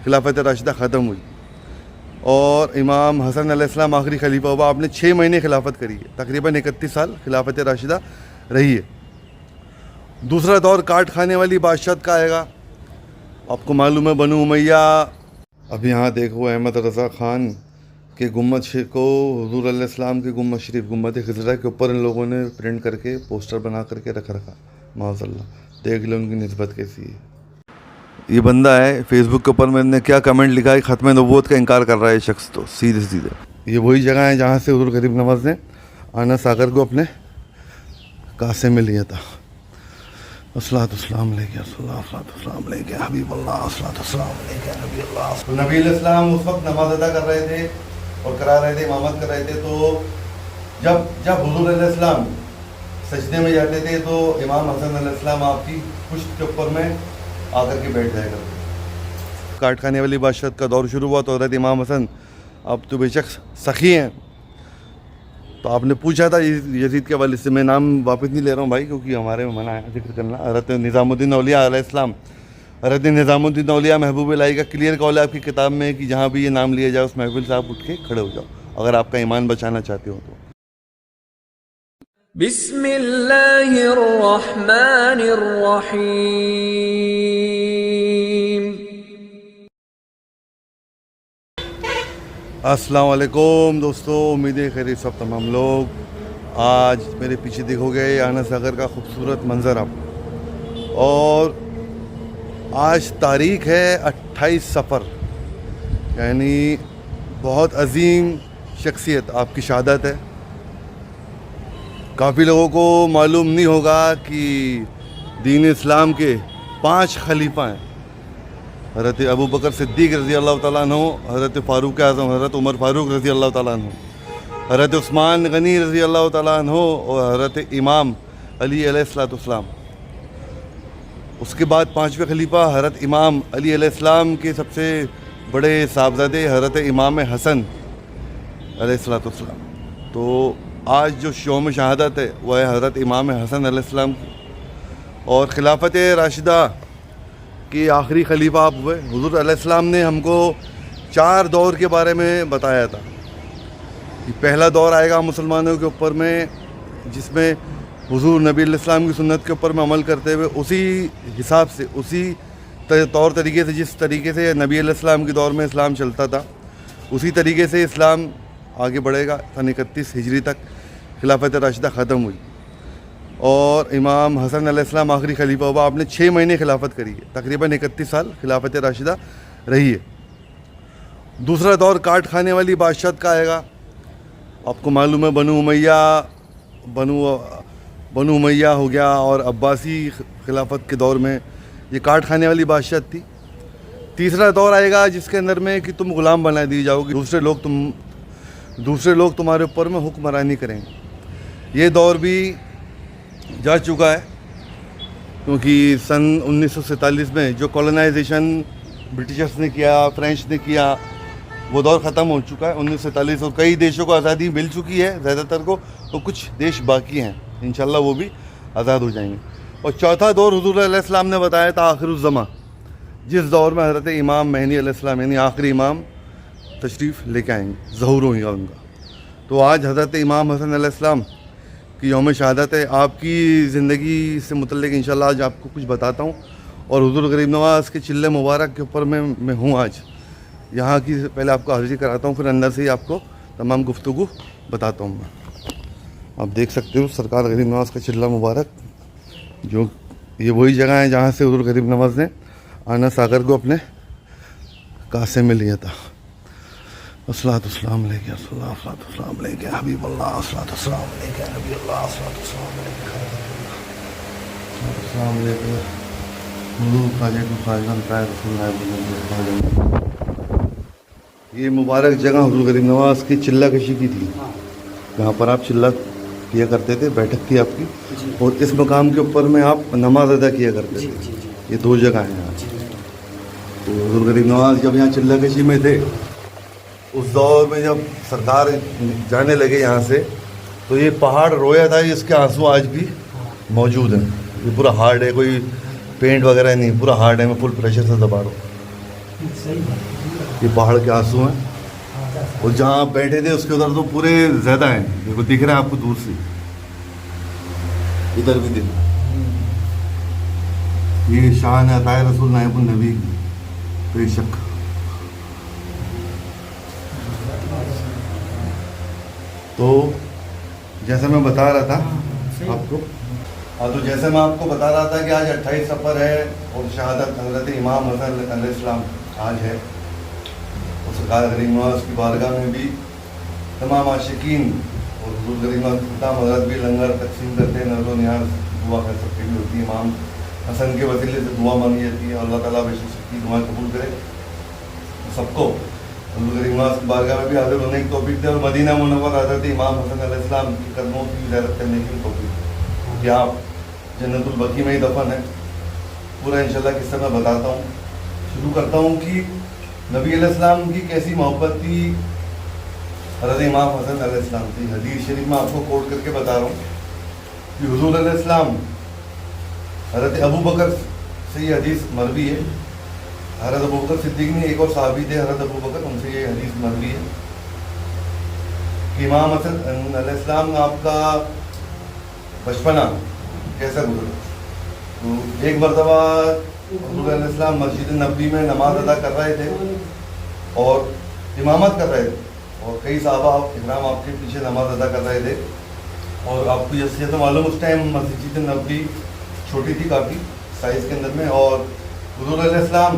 खिलाफत राशिदा ख़त्म हुई और इमाम हसन अलैहिस्सलाम आखिरी खलीफा हुआ। आपने 6 महीने खिलाफत करी है, तकरीबन 31 साल खिलाफत राशिदा रही है। दूसरा दौर काट खाने वाली बादशाहत का आएगा। आपको मालूम है बनु उमैया, अब यहाँ देखो अहमद रज़ा ख़ान के गुम्मद को हुज़ूर अलैहिस्सलाम के गुम्मद शरीफ गुम्मद खिज़रा के ऊपर इन लोगों ने प्रिंट करके पोस्टर बना करके रखा। माज़अल्लाह, देख लो उनकी निस्बत कैसी है। ये बंदा है फेसबुक के ऊपर, मैंने क्या कमेंट लिखा है, ख़त्म नबूवत का इनकार कर रहा है शख्स। तो सीधे ये वही जगह है जहाँ से हुज़ूर गरीब नवाज़ ने आना सागर को अपने कासे में लिया था। अस्सलाम लेके हबीबुल्लाह, नबी इस्लाम उस वक्त नमाज अदा कर रहे थे और करा रहे थे, इमामत कर रहे थे। तो जब हुज़ूर अलैहिस्सलाम सजदे में जाते थे तो इमाम हसन अलैहिस्सलाम आपकी पुश्त के ऊपर में आकर के बैठ जाया करते। काट खाने वाली बादशाहत का दौर शुरू हुआ तो हज़रत इमाम हसन अब तो बेशक सखी हैं। तो आपने पूछा था यजीद के हवाले से, मैं नाम वापस नहीं ले रहा हूँ भाई, क्योंकि हमारे में मना है जिक्र करना। हज़रत निज़ामुद्दीन औलिया अलैहिस्सलाम, हज़रत निज़ामुद्दीन औलिया महबूब इलाही का क्लियर कौल है आपकी किताब में कि जहाँ भी ये नाम लिया जाए उस महफिल से आप उठ के खड़े हो जाओ, अगर आपका ईमान बचाना चाहते हो तो। बिस्मिल्लाहिर्रहमानिर्रहीम। अस्सलाम वालेकुम दोस्तों, उम्मीद खैरियत सब तमाम लोग। आज मेरे पीछे देखोगे आना सागर का खूबसूरत मंज़र आप, और आज तारीख़ है 28 सफ़र, यानी बहुत अजीम शख्सियत आपकी शहादत है। काफ़ी लोगों को मालूम नहीं होगा कि दीन इस्लाम के 5 खलीफा हैं। हज़रत अबू बकर सिद्दीक़ रज़ी अल्लाह तआला अन्हु, हज़रत फ़ारूक़ आज़म हज़रत उमर फ़ारूक़ रज़ी अल्लाह तआला अन्हु, हज़रत उस्मान गनी रज़ी अल्लाह तआला अन्हु और हज़रत इमाम अली अलैहिस्सलाम। उसके बाद 5वें खलीफा हज़रत इमाम अली अलैहिस्सलाम के सबसे बड़े साहबजादे हज़रत इमाम हसन अलैहिस्सलाम। तो आज जो यौम शहादत है वह है हज़रत इमाम हसन अलैहिस्सलाम की, और खिलाफत राशिदा कि आखिरी खलीफा आप हुए। हुज़ूर अलैहिस्सलाम ने हमको 4 दौर के बारे में बताया था। पहला दौर आएगा मुसलमानों के ऊपर में, जिसमें हुज़ूर नबी अलैहिस्सलाम की सुन्नत के ऊपर में अमल करते हुए उसी हिसाब से, उसी तौर तरीके से, जिस तरीके से नबी अलैहिस्सलाम के दौर में इस्लाम चलता था, उसी तरीके से इस्लाम आगे बढ़ेगा। सन 31 हिजरी तक खिलाफत राशिदा ख़त्म हुई और इमाम हसन अलैहिस्सलाम आखिरी खलीफा हुआ। आपने 6 महीने खिलाफत करी है, तकरीबन 31 साल खिलाफत राशिदा रही है। दूसरा दौर काट खाने वाली बादशाहत का आएगा। आपको मालूम है बनु उमैया हो गया और अब्बासी खिलाफत के दौर में ये काट खाने वाली बादशाहत थी। तीसरा दौर आएगा जिसके अंदर में कि तुम ग़ुलाम बना दिए जाओगे, दूसरे लोग तुम्हारे ऊपर में हुक्मरानी करेंगे। ये दौर भी जा चुका है, क्योंकि सन 1947 में जो कॉलोनाइजेशन ब्रिटिशर्स ने किया, फ्रेंच ने किया, वो दौर ख़त्म हो चुका है 1947। और कई देशों को आज़ादी मिल चुकी है ज़्यादातर को, तो कुछ देश बाकी हैं, इंशाल्लाह वो भी आज़ाद हो जाएंगे। और चौथा दौर हुज़ूर अलैहिस्सलाम ने बताया था आखिरुज़्ज़मा, जिस दौर में हज़रत इमाम महदी अलैहिस्सलाम यानी आखिरी इमाम तशरीफ़ लेके आएंगे, ज़हूर होगा उनका। तो आज हज़रत इमाम हसन अलैहिस्सलाम की यौम शहादत है। आपकी ज़िंदगी से मुतल्लिक़ इंशाल्लाह आज आपको कुछ बताता हूँ, और हुज़ूर गरीब नवाज़ के चिल्ले मुबारक के ऊपर मैं हूँ आज। यहाँ की पहले आपको हाज़िरी कराता हूँ, फिर अंदर से ही आपको तमाम गुफ्तगू बताता हूँ मैं। आप देख सकते हो सरकार गरीब नवाज़ का चिल्ला मुबारक, जो ये वही जगह है जहाँ से हुज़ूर गरीब नवाज़ ने आना सागर को अपने कासे में लिया था। अस्सलाम लेके हबीबुल्लाह, अस्सलाम लेके नबीउल्लाह, अस्सलाम लेके ये मुबारक जगह हुज़ूर गरीब नवाज़ की चिल्ला कशी की थी, जहाँ पर आप चिल्ला किया करते थे, बैठक थी आपकी, और इस मकाम के ऊपर में आप नमाज अदा किया करते थे। ये 2 जगह हैं यहाँ। तो हुज़ूर गरीब नवाज़ जब यहाँ चिल्ला कशी में थे, उस दौर में जब सरकार जाने लगे यहाँ से, तो ये पहाड़ रोया था, इसके आंसू आज भी मौजूद हैं। ये पूरा हार्ड है, कोई पेंट वगैरह नहीं, पूरा हार्ड है, मैं फुल प्रेशर से दबा रहा हूँ। ये पहाड़ के आंसू हैं, और जहाँ आप बैठे थे उसके उधर तो पूरे ज़्यादा हैं, देखो दिख रहा है आपको दूर से, इधर भी देखो। ये शान है अताए रसूल नायबुल नबी की, बेशक। तो जैसे मैं बता रहा था आपको, हाँ, तो जैसे मैं आपको बता रहा था कि आज 28 सफ़र है और शहादत हज़रत इमाम हसन अलैहिस्सलाम आज है। और सरकार करीम नवाज़ की बारगाह में भी तमाम आशिकीन और हुज़ूर करीम नवाज़ हज़रत भी लंगर तकसीम करते हैं, नज़र नियाज़ दुआ कर सकते भी होती है। इमाम हसन के वसीले से दुआ मांगी जाती है, अल्लाह ताला बेशक सबकी दुआ कबूल करे सबको। हुज़ूर करीम नवाज़ की बारगाह में भी हाज़िर होने की तौफीक दे और मदीना मुनव्वर हज़रत इमाम हसन अलैहिस्सलाम की कदमों की ज़ियारत करने की तौफीक दे कि आप जन्नतुल बकी में ही दफन है। पूरा इंशाल्लाह किस्सा मैं बताता हूँ। शुरू करता हूँ कि नबी अलैहिस्सलाम की कैसी मोहब्बत थी हज़रत इमाम हसन अलैहिस्सलाम की। हदीस शरीफ में आपको कोट करके बता रहा हूँ कि हुज़ूर अलैहिस्सलाम हज़रत अबू बकर से ये हदीस मरवी है। हज़रत अबू बकर सिद्दीक ने एक और सहाबी थे हज़रत अबू बकर, उनसे ये हदीस मरवी है कि इमाम हसन अलैहिस्सलाम आपका बचपना कैसा गुजरा। तो एक मरतबा हुज़ूर अलैहिस्सलाम मस्जिद नबवी में नमाज अदा कर रहे थे और इमामत कर रहे थे, और कई साहबा इकराम आपके पीछे नमाज अदा कर रहे थे। और आपको जैसे तो मालूम उस टाइम मस्जिद नबवी छोटी थी काफ़ी साइज़ के अंदर में, और हुज़ूर अलैहिस्सलाम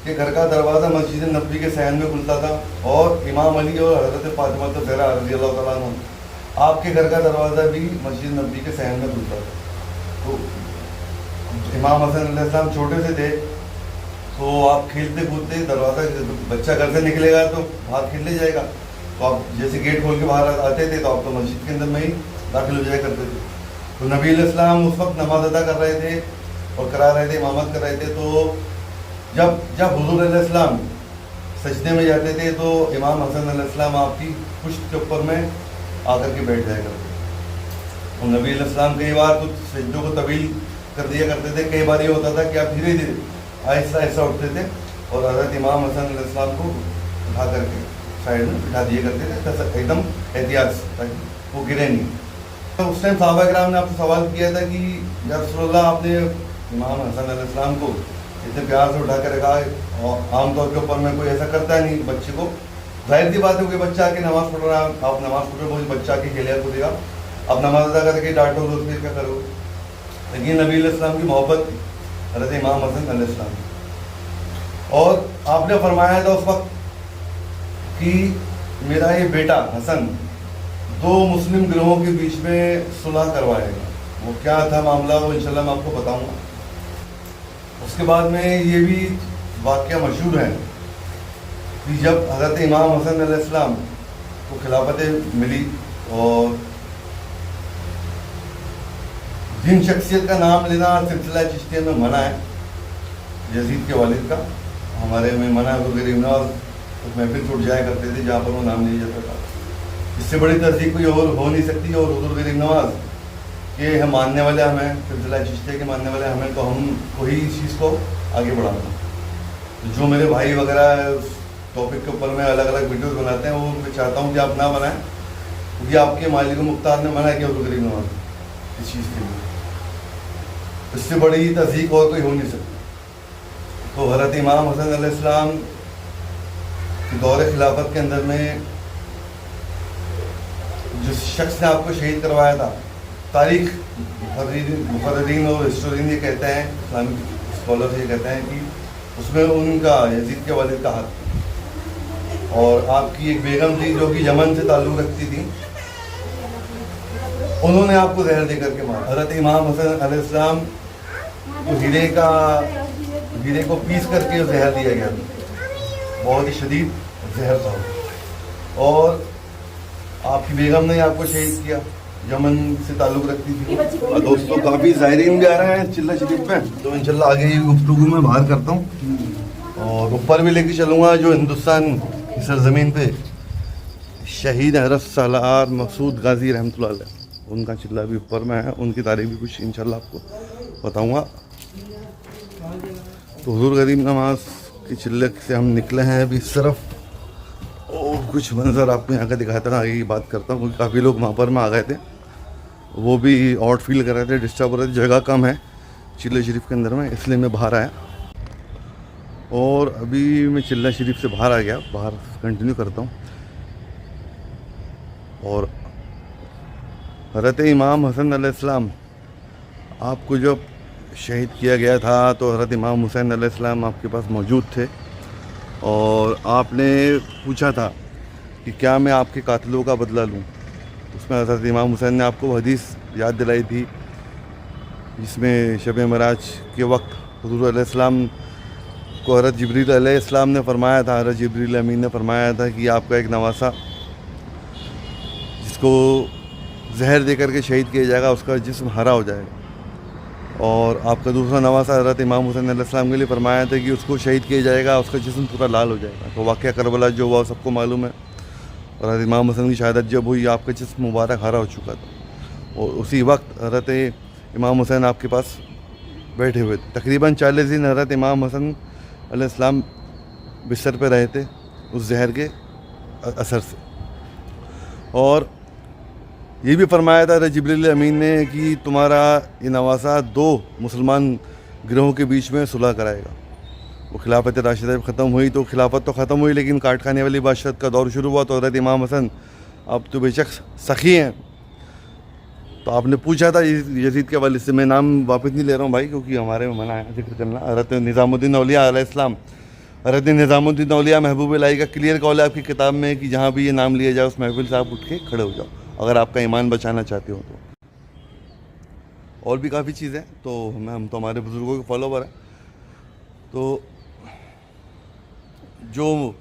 के घर का दरवाज़ा मस्जिद नबवी के सहन में खुलता था, और इमाम अली और हज़रत फातिमा ज़हरा रज़ियल्लाहु तआला अन्हा आपके घर का दरवाज़ा भी मस्जिद नबवी के सहन में खुलता था। तो इमाम हसन अलैहिस्सलाम छोटे से थे, तो आप खेलते कूदते दरवाज़ा, बच्चा घर से निकलेगा तो बाहर खेलने जाएगा, तो आप जैसे गेट खोल के बाहर आते थे तो आप तो मस्जिद के अंदर में ही दाखिल हो जाया करते थे। तो नबी अलैहिस्सलाम उस वक्त नमाज अदा कर रहे थे और करा रहे थे, इमामत कर रहे थे। तो जब हुज़ूर अलैहिस्सलाम सजदे में जाते थे तो इमाम हसन अलैहिस्सलाम आपकी पुश्त के ऊपर में आकर के बैठ जाया करते। और नबी अलैहिस्सलाम कई बार तो सजदों को तवील कर दिया करते थे, कई बार ये होता था कि आप धीरे धीरे आहिस्ता आहिस्ता उठते थे और हज़रत इमाम हसन अलैहिस्सलाम को उठा करके साइड में बिठा दिया करते थे एकदम एहतियात से, ताकि वो गिरे नहीं। तो उस टाइम सहाबा किराम ने आपसे सवाल किया था कि या रसूलल्लाह, आपने इमाम हसन अलैहिस्सलाम को इतने प्यार से उठा कर रखा है और आमतौर के ऊपर में कोई ऐसा करता है नहीं बच्चे को। जाहिर सी बात है कि बच्चा आके नमाज़ पढ़ रहा है, आप नमाज़ पढ़ रहे हो, बच्चा आके खेलेगा कूदेगा, आप नमाज अदा करके डांटो तो फिर क्या करोगे। लेकिन नबी अलैहिस्सलाम की मोहब्बत थी हज़रत इमाम हसन अलैहिस्सलाम, और आपने फरमाया था उस वक्त कि मेरा ये बेटा हसन 2 मुस्लिम गिरोहों के बीच में सुलह करवाएगा। वो क्या था मामला, वो इंशाल्लाह मैं आपको बताऊंगा। उसके बाद में ये भी वाक़या मशहूर है कि जब हज़रत इमाम हसन अलैहिस्सलाम को खिलाफत मिली और जिन शख्सियत का नाम लेना सिलसिला चिश्तिया में मना है, यजीद के वालिद का हमारे में मना है। हुज़ूर करीम नवाज़ महफिल छूट जाया करते थे जहाँ पर वो नाम लिया जाता था। इससे बड़ी तहजीब कोई और हो नहीं सकती। और हुज़ूर करीम नवाज़ के हम मानने वाले हमें, सिलसिला चिश्तिया के मानने वाले हमें, तो हमको ही इस चीज़ को आगे बढ़ाना। तो जो मेरे भाई वगैरह उस टॉपिक के ऊपर में अलग अलग वीडियोज़ बनाते हैं, वो मैं चाहता हूँ कि आप ना बनाएं, क्योंकि आपके मालिक मुख्तार ने मना किया हुज़ूर करीम नवाज़ इस चीज़ के लिए। इससे बड़ी तहजीब और कोई हो नहीं सकती। तो हज़रत इमाम हसन अलैहिस्सलाम के दौरे खिलाफत के अंदर में जिस शख्स ने आपको शहीद करवाया था, तारीख मुफर्रिरीन और हिस्टोरियन ये कहते हैं, इस्लामिक स्कॉलर ये कहते हैं कि उसमें उनका यजीद के वालिद का हाथ था। और आपकी एक बेगम थी जो कि यमन से ताल्लुक़ रखती थी, उन्होंने आपको जहर दे करके मारा। हज़रत इमाम हसन अलैहिस्सलाम को हीरे को पीस करके जहर दिया गया था, बहुत ही शदीद जहर था। और आपकी बेगम ने आपको शहीद किया, यमन से ताल्लुक़ रखती थी। और दोस्तों काफ़ी ज़ायरीन भी आ रहे हैं चिल्ला शरीफ में, तो इंशाल्लाह आगे ये गुफ्तगू में बाहर करता हूँ और ऊपर भी लेके चलूँगा जो हिंदुस्तान की सरज़मीन पे शहीद हज़रत सालार मसूद गाजी रहमतुल्लाह अलैह, उनका चिल्ला भी ऊपर में है, उनकी तारीख भी कुछ इंशाल्लाह आपको बताऊँगा। तो हुज़ूर करीम नवाज़ की चिल्ले से हम निकले हैं अभी इस तरफ। और कुछ मंजर आपको यहाँ का दिखाता हूँ, आगे की बात करता हूँ, क्योंकि काफ़ी लोग वहाँ पर में आ गए थे, वो भी आउट फील कर रहे थे, डिस्टर्ब हो रहे थे, जगह कम है चिल्ला शरीफ के अंदर में, इसलिए मैं बाहर आया। और अभी मैं चिल्ला शरीफ से बाहर आ गया, बाहर कंटिन्यू करता हूँ। और हज़रत इमाम हसन अलैहिस्सलाम आपको जब शहीद किया गया था तो हज़रत इमाम हुसैन अलैहिस्सलाम आपके पास मौजूद थे, और आपने पूछा था कि क्या मैं आपके कातिलों का बदला लूँ। उसमें हज़रत इमाम हुसैन ने आपको हदीस याद दिलाई थी, जिसमें शब मराज के वक्त हुज़ूर अलैहिस्सलाम को हज़रत जिब्रील अलैहिस्सलाम ने फरमाया था, हज़रत जिब्रील अमीन ने फरमाया था कि आपका एक नवासा जिसको जहर दे करके शहीद किया जाएगा, उसका जिस्म हरा हो जाएगा। और आपका दूसरा नवासा हज़रत इमाम हुसैन अलैहिस्सलाम के लिए फरमाया था कि उसको शहीद किया जाएगा, उसका जिस्म पूरा लाल हो जाएगा। तो वाक़या करबला जो हुआ सबको मालूम है, और हज़रत इमाम हुसैन की शहादत जब हुई आपका जिस्म मुबारक हरा हो चुका था। और उसी वक्त हज़रत इमाम हुसैन आपके पास बैठे हुए थे। तकरीबन 40 दिन हज़रत इमाम हसन अलैहिस्सलाम बिस्तर पे रहे थे उस जहर के असर से। और ये भी फरमाया था जिब्रील अमीन ने कि तुम्हारा ये नवासा 2 मुसलमान गिरोहों के बीच में सुलह कराएगा। वो खिलाफत राशिदा ख़त्म हुई तो खिलाफत तो ख़त्म हुई, लेकिन काट खाने वाली बादशाहत का दौर शुरू हुआ। तो हज़रत इमाम हसन अब तो बेशक सखी हैं, तो आपने पूछा था यजीद के वालिद से, मैं नाम वापस नहीं ले रहा हूँ भाई, क्योंकि हमारे में मना है जिक्र करना। हज़रत निज़ामुद्दीन औलिया अलैहिस्सलाम, हज़रत निज़ामुद्दीन औलिया महबूब इलाही का क्लियर कॉल है आपकी किताब में कि जहाँ भी ये नाम लिया जाए उस महफिल से आप उठ के खड़े हो जाओ, अगर आपका ईमान बचाना चाहते हो तो। और भी काफ़ी चीज़ें, तो हम तो हमारे बुज़ुर्गों के फॉलोवर हैं। तो जो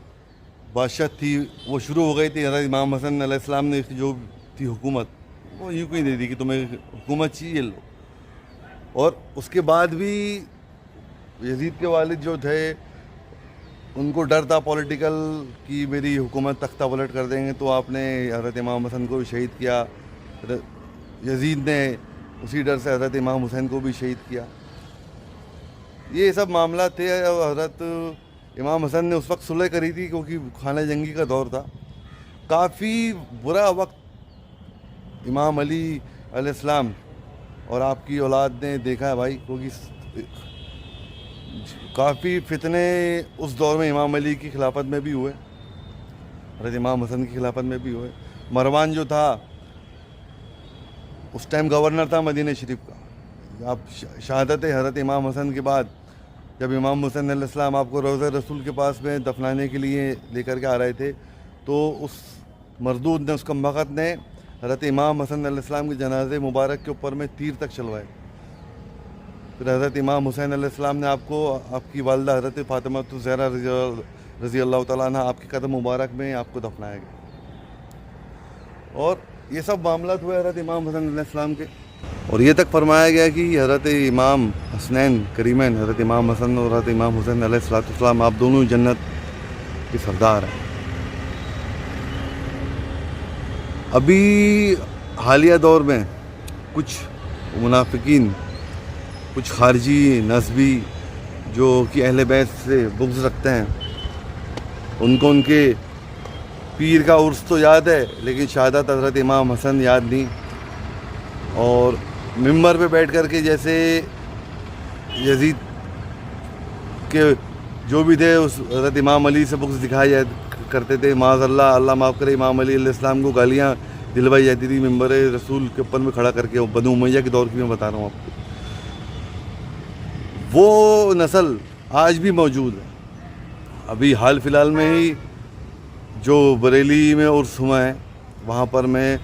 बादशाह थी वो शुरू हो गई थी, हज़रत इमाम हसन अलैहिस्सलाम ने जो थी हुकूमत वो यूँ कहीं दे दी कि तुम्हें हुकूमत चाहिए लो। और उसके बाद भी यजीद के वालिद जो थे उनको डर था पॉलिटिकल कि मेरी हुकूमत तख्ता पलट कर देंगे, तो आपने हज़रत इमाम हसन को भी शहीद किया। यजीद ने उसी डर से हज़रत इमाम हुसैन को भी शहीद किया। ये सब मामला थे। हज़रत इमाम हसन ने उस वक्त सुलह करी थी क्योंकि खाना जंगी का दौर था, काफ़ी बुरा वक्त इमाम अली अलैहिस्सलाम और आपकी औलाद ने देखा है भाई, क्योंकि काफ़ी फितने उस दौर में इमाम अली की खिलाफत में भी हुए, हज़रत इमाम हसन की खिलाफत में भी हुए। मरवान जो था उस टाइम गवर्नर था मदीना शरीफ का। आप शहादत हज़रत इमाम हसन के बाद जब इमाम हुसैन अलैहिस्सलाम आपको रोज़ा रसूल के पास में दफनाने के लिए लेकर के आ रहे थे, तो उस मरदूद ने, उस कमबख्त ने हज़रत इमाम हसन अलैहिस्सलाम के जनाज़े मुबारक के ऊपर में तीर तक चलवाए। फिर हज़रत इमाम हुसैन अलैहिस्सलाम ने आपको आपकी वालदा हज़रत फ़ातिमा ज़हरा रज़ी अल्लाह तआला अन्हा आपके कदम मुबारक में आपको दफनाया गया। और ये सब मामला हुए हज़रत इमाम हसन अलैहिस्सलाम के। और ये तक फरमाया गया कि हज़रत इमाम हसनैन करीमैन, हज़रत इमाम हसन और हज़रत इमाम हुसैन अलैहिस्सलाम आप दोनों जन्नत के सरदार हैं। अभी हालिया दौर में कुछ मुनाफिकीन, कुछ खारजी नस्बी जो कि अहले बैत से बुग़्ज़ रखते हैं, उनको उनके पीर का उर्स तो याद है, लेकिन शहादत हज़रत इमाम हसन याद नहीं। और मिंबर पे बैठ कर के जैसे यजीद के जो भी थे उस हज़रत इमाम अली से बुग़्ज़ दिखाया करते थे, माज़अल्लाह, अल्लाह माफ़ करे, इमाम अली अलैहिस्सलाम को गालियाँ दिलवाई जाती थी मिंबर रसूल के ऊपर में खड़ा करके। बनु उमैया के दौर की मैं बता रहा हूँ आपको। वो नस्ल आज भी मौजूद है। अभी हाल फिलहाल में ही जो बरेली में उर्स हुआ है, वहाँ पर मैं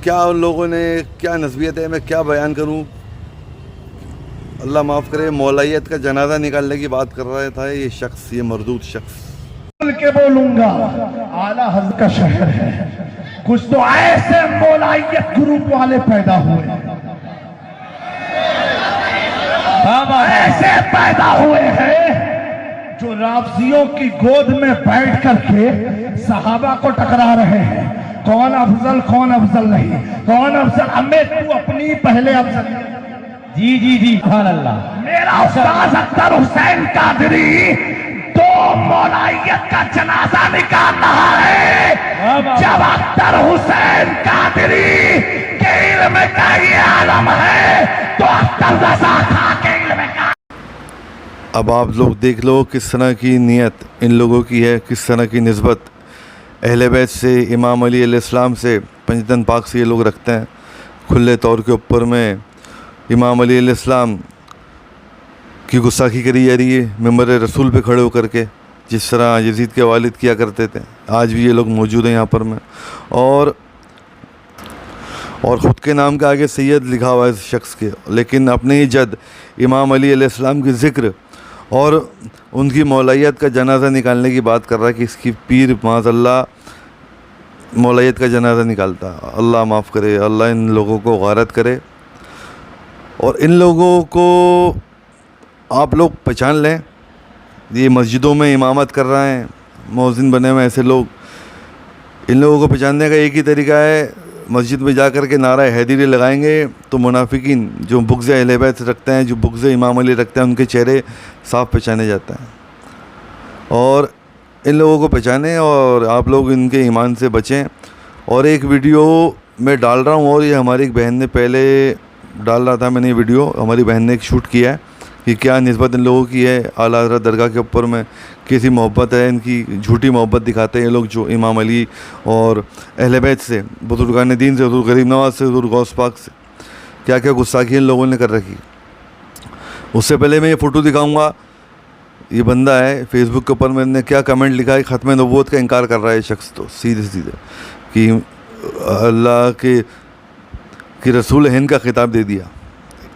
क्या उन लोगों ने क्या नस्बियत है मैं क्या बयान करूँ। अल्लाह माफ़ करे, मौलाइयत का जनाजा निकालने की बात कर रहा था ये शख्स, ये मरदूद शख्स। के बोलूंगा आला हज़रत का शहर है, कुछ तो ऐसे मौलाइयत ग्रुप वाले पैदा हुए, ऐसे पैदा हुए हैं जो राफजियों की गोद में बैठ करके सहाबा को टकरा रहे हैं, कौन अफजल कौन अफजल नहीं, कौन अफजल, हमें तू अपनी पहले अफजल। जी जी जी, सुभान अल्लाह। मेरा उस्ताद अख्तर हुसैन कादरी दो मौलाइयत का जनाजा निकाल रहा है। जब अख्तर हुसैन कादरी के इल्म का ये आलम है तो अख्तर रजा खां के इल्म का। अब आप लोग देख लो किस तरह की नीयत इन लोगों की है, किस तरह की निस्बत अहले बैत से, इमाम अली अलैहिस्सलाम से, पंजतन पाक से ये लोग रखते हैं। खुले तौर के ऊपर में इमाम अली अलैहिस्सलाम की गुस्ताखी करी जा रही है मिंबर रसूल पे खड़े होकर के, जिस तरह यजीद के वालिद किया करते थे। आज भी ये लोग मौजूद हैं यहाँ पर में, और ख़ुद के नाम के आगे सैयद लिखा हुआ है इस शख्स के, लेकिन अपने ही जद इमाम अली अलैहिस्सलाम की ज़िक्र और उनकी मौलाइयत का जनाजा निकालने की बात कर रहा है कि इसकी पीर माज़अल्लाह मौलाइयत का जनाजा निकालता। अल्लाह माफ़ करे, अल्लाह इन लोगों को गारत करे। और इन लोगों को आप लोग पहचान लें, ये मस्जिदों में इमामत कर रहे हैं, मौज़िन बने हुए ऐसे लोग। इन लोगों को पहचानने का एक ही तरीका है, मस्जिद में जा कर के नारा हैदरी लगाएंगे तो मुनाफिकीन जो बुग़्ज़ अहले बैत रखते हैं, जो बुग़्ज़ इमाम अली रखते हैं, उनके चेहरे साफ पहचाने जाते हैं। और इन लोगों को पहचानें और आप लोग इनके ईमान से बचें। और एक वीडियो मैं डाल रहा हूँ, और ये हमारी एक बहन ने पहले डाल रहा था, मैंने ये वीडियो हमारी बहन ने एक शूट किया है कि क्या निस्बत इन लोगों की है आला हज़रत दरगाह के ऊपर में, कैसी मोहब्बत है इनकी, झूठी मोहब्बत दिखाते हैं ये लोग जो इमाम अली और अहले बैत से, बुज़ुर्गान दीन से, हुज़ूर गरीब नवाज़ से, हुज़ूर गौस पाक से, क्या क्या गुस्ताखी इन लोगों ने कर रखी। उससे पहले मैं ये फ़ोटो दिखाऊँगा। ये बंदा है फेसबुक के ऊपर, मैंने क्या कमेंट लिखा है, ख़त्म नबूवत का इनकार कर रहा है शख्स, तो सीधे सीधे कि अल्लाह के रसूल हिंद का ख़िताब दे दिया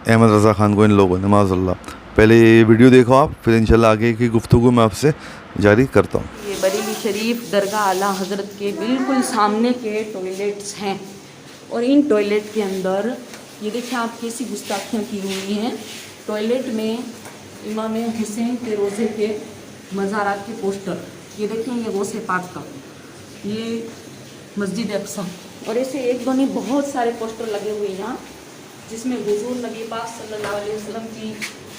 अहमद रज़ा ख़ान को इन लोगों ने, माज़अल्लाह। पहले ये वीडियो देखो आप, फिर इंशाल्लाह आगे की गुफ्तगू मैं आपसे जारी करता हूँ। ये बरेली शरीफ दरगाह आला हज़रत के बिल्कुल सामने के टॉयलेट्स हैं, और इन टॉयलेट के अंदर ये देखिए आप कैसी गुस्ताखियाँ की हुई हैं। टॉयलेट में इमाम हुसैन के रोज़े के मज़ारात के पोस्टर, ये देखें, ये गौसे पाक का, ये मस्जिद अक्सा, और ऐसे एक दो नहीं बहुत सारे पोस्टर लगे हुए हैं यहाँ, जिसमें हुज़ूर नबी पाक सल्लल्लाहु अलैहि वसल्लम की,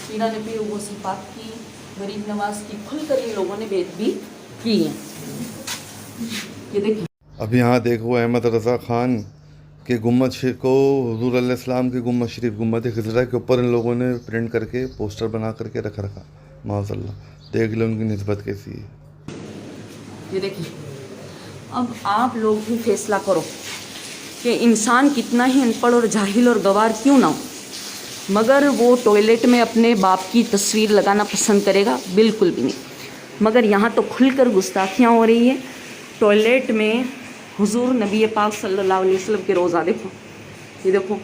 पीरा नबी गौसे पाक की, गरीब नवाज की खुलकर इन लोगों ने बेत भी की है। ये देखें, अब यहाँ देखो अहमद रज़ा ख़ान के गुम्मद को हुज़ूर अलैहिस्सलाम के गुम्मद शरीफ, गुम्मद खिज़रा के ऊपर इन लोगों ने प्रिंट करके पोस्टर बना करके रखा। माज़अल्लाह, देख लो उनकी निस्बत कैसी है। ये देखिए, अब आप लोग भी फैसला करो कि इंसान कितना ही अनपढ़ और जाहिल और गवार क्यों ना हो, मगर वो टॉयलेट में अपने बाप की तस्वीर लगाना पसंद करेगा? बिल्कुल भी नहीं। मगर यहाँ तो खुलकर गुस्ताखियाँ हो रही है। टॉयलेट में हुज़ूर नबी पाक सल्लल्लाहु अलैहि वसल्लम के रोज़ा देखो, ये देखो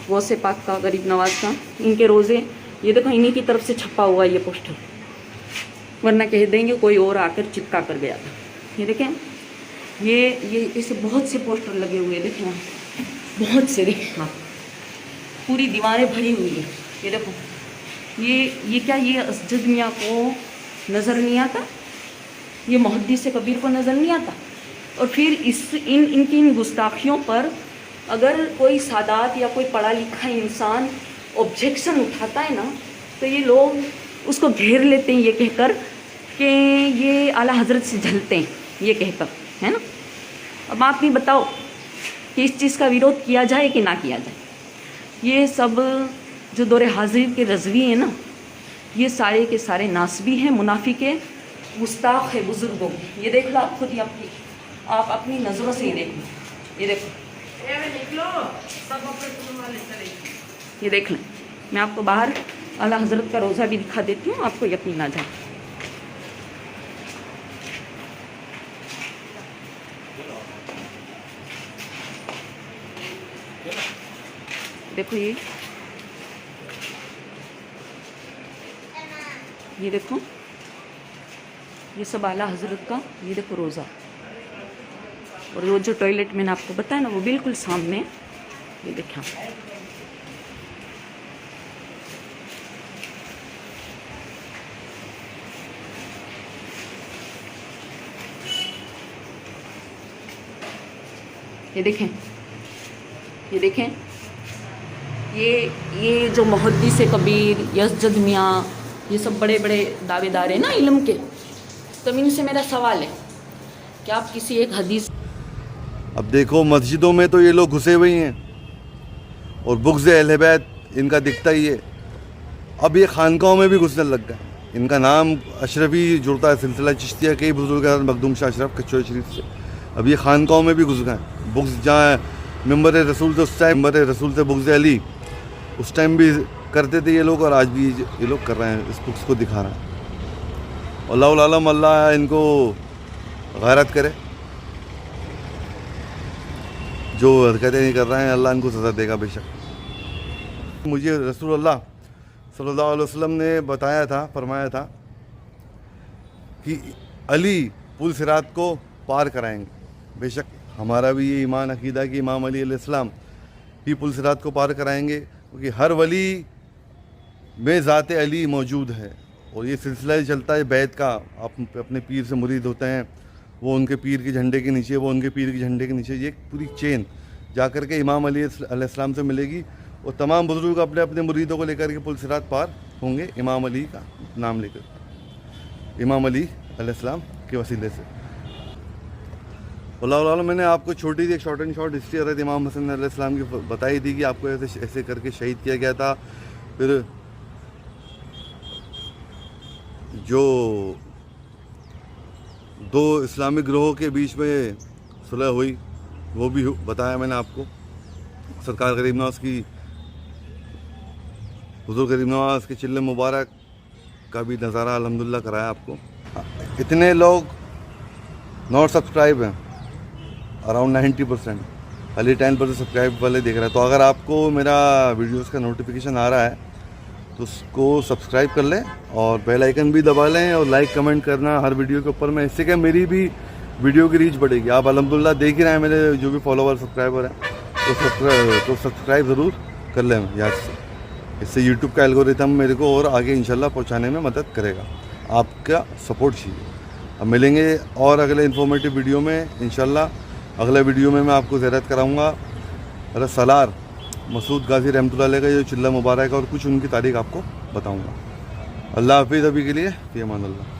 गौसे पाक का, गरीब नवाज का, इनके रोज़े, ये देखो इन्हीं की तरफ से छपा हुआ ये पोस्टर, वरना कह देंगे कोई और आकर चिपका कर गया था। ये देखें, ये ऐसे बहुत से पोस्टर लगे हुए, देखें यहाँ बहुत से, देखें हाँ, पूरी दीवारें भरी हुई है। ये देखो, ये क्या, ये असजद मियाँ को नज़र नहीं आता, ये मुहद्दिस कबीर को नज़र नहीं आता। और फिर इनकी इन गुस्ताखियों पर अगर कोई सादात या कोई पढ़ा लिखा इंसान ऑब्जेक्शन उठाता है ना, तो ये लोग उसको घेर लेते हैं ये कहकर कि ये आला हज़रत से जलते हैं, ये कहकर, है ना। अब आप ही बताओ कि इस चीज़ का विरोध किया जाए कि ना किया जाए। ये सब जो दौरे हाजिर के रज़वी हैं ना, ये सारे के सारे नासबी हैं, मुनाफिक है, गुस्ताख है बुज़ुर्गों के। ये देख लो आप खुद ही, आप अपनी नज़रों से ही देख लो। ये देखो, ये देख लें। मैं आपको बाहर आला हज़रत का रोज़ा भी दिखा देती हूँ, आपको यकीन आ जाए। देखो, ये देखो, ये सब आला हज़रत का, ये देखो रोज़ा, और वो जो टॉयलेट मैंने आपको बताया ना, वो बिल्कुल सामने, ये देखा। ये देखें, ये देखें, ये जो मुहद्दिस कबीर यसजद मियाँ ये सब बड़े बड़े दावेदार हैं ना इल्म के, तो इनसे मेरा सवाल है कि आप किसी एक हदीस। अब देखो मस्जिदों में तो ये लोग घुसे हुए ही हैं और बुग़्ज़ अहले बैत इनका दिखता ही है। अब ये खानकाहों में भी घुसने लग गए। इनका नाम अशरफी जुड़ता है सिलसिला चिश्तिया के बुजुर्ग मखदूम शाह अशरफ कचौरी शरीफ से। अब ये खानकाहों में भी घुस गए। बुग़्ज़ जहाँ मिंबर रसूल से, उस टाइम मिंबर रसूल से बुग़्ज़ अली उस टाइम भी करते थे ये लोग, और आज भी ये लोग कर रहे हैं, इस बुक्स को दिखा रहे हैं। अल्लाह आलम, अल्लाह इनको गैरत करे। जो हरकतें नहीं कर रहे हैं अल्लाह इनको सज़ा देगा बेशक। मुझे रसूलुल्लाह सल्लल्लाहु अलैहि वसल्लम ने बताया था, फरमाया था कि अली पुल सिरात को पार कराएंगे। बेशक हमारा भी ये ईमान अकीदा कि इमाम अली अलैहिस्सलाम ही पुल सिरात को पार कराएंगे, क्योंकि हर वली में ज़ात अली मौजूद है। और ये सिलसिला ही चलता है बैत का। आप अपने पीर से मुरीद होते हैं, वो उनके पीर के झंडे के नीचे, वो उनके पीर के झंडे के नीचे, ये पूरी चेन जा कर के इमाम अली अलैहिस्सलाम से मिलेगी। और तमाम बुजुर्ग अपने अपने मुरीदों को लेकर के पुल सिरात पार होंगे इमाम अली का नाम लेकर, इमाम अली अलैहिस्सलाम के वसीले से। अल्लाह, मैंने आपको छोटी सी एक शॉर्ट एंड शॉर्ट हिस्ट्री हज़रत इमाम हसन अलैहिस्सलाम की बताई थी कि आपको ऐसे ऐसे करके शहीद किया गया था। फिर जो दो इस्लामिक ग्रोहों के बीच में सुलह हुई वो भी बताया मैंने आपको। सरकार गरीब नवाज की, हुज़ूर गरीब नवाज के चिल्ले मुबारक का भी नज़ारा अल्हम्दुलिल्लाह कराया आपको। इतने लोग नॉट सब्सक्राइब हैं, अराउंड 90%, खाली 10% सब्सक्राइब वाले देख रहे हैं। तो अगर आपको मेरा वीडियोस का नोटिफिकेशन आ रहा है तो उसको सब्सक्राइब कर लें और बेल आइकन भी दबा लें और लाइक कमेंट करना हर वीडियो के ऊपर में। इससे क्या मेरी भी वीडियो की रीच बढ़ेगी। आप अल्हम्दुलिल्लाह देख ही रहे हैं मेरे जो भी फॉलोवर सब्सक्राइबर हैं, तो सब्सक्राइब ज़रूर कर लें याद से। इससे यूट्यूब का एल्गोरिथम मेरे को और आगे इंशाल्लाह पहुंचाने में मदद करेगा। आपका सपोर्ट चाहिए। अब मिलेंगे और अगले इन्फॉर्मेटिव वीडियो में इंशाल्लाह। अगले वीडियो में मैं आपको ज़ियारत कराऊँगा अरे सलार मसूद गाजी रहमतुल्लाह अलैह का जो चिल्ला मुबारक है और कुछ उनकी तारीख आपको बताऊँगा। अल्लाह हाफिज़। अभी के लिए फ़ी अमान अल्लाह।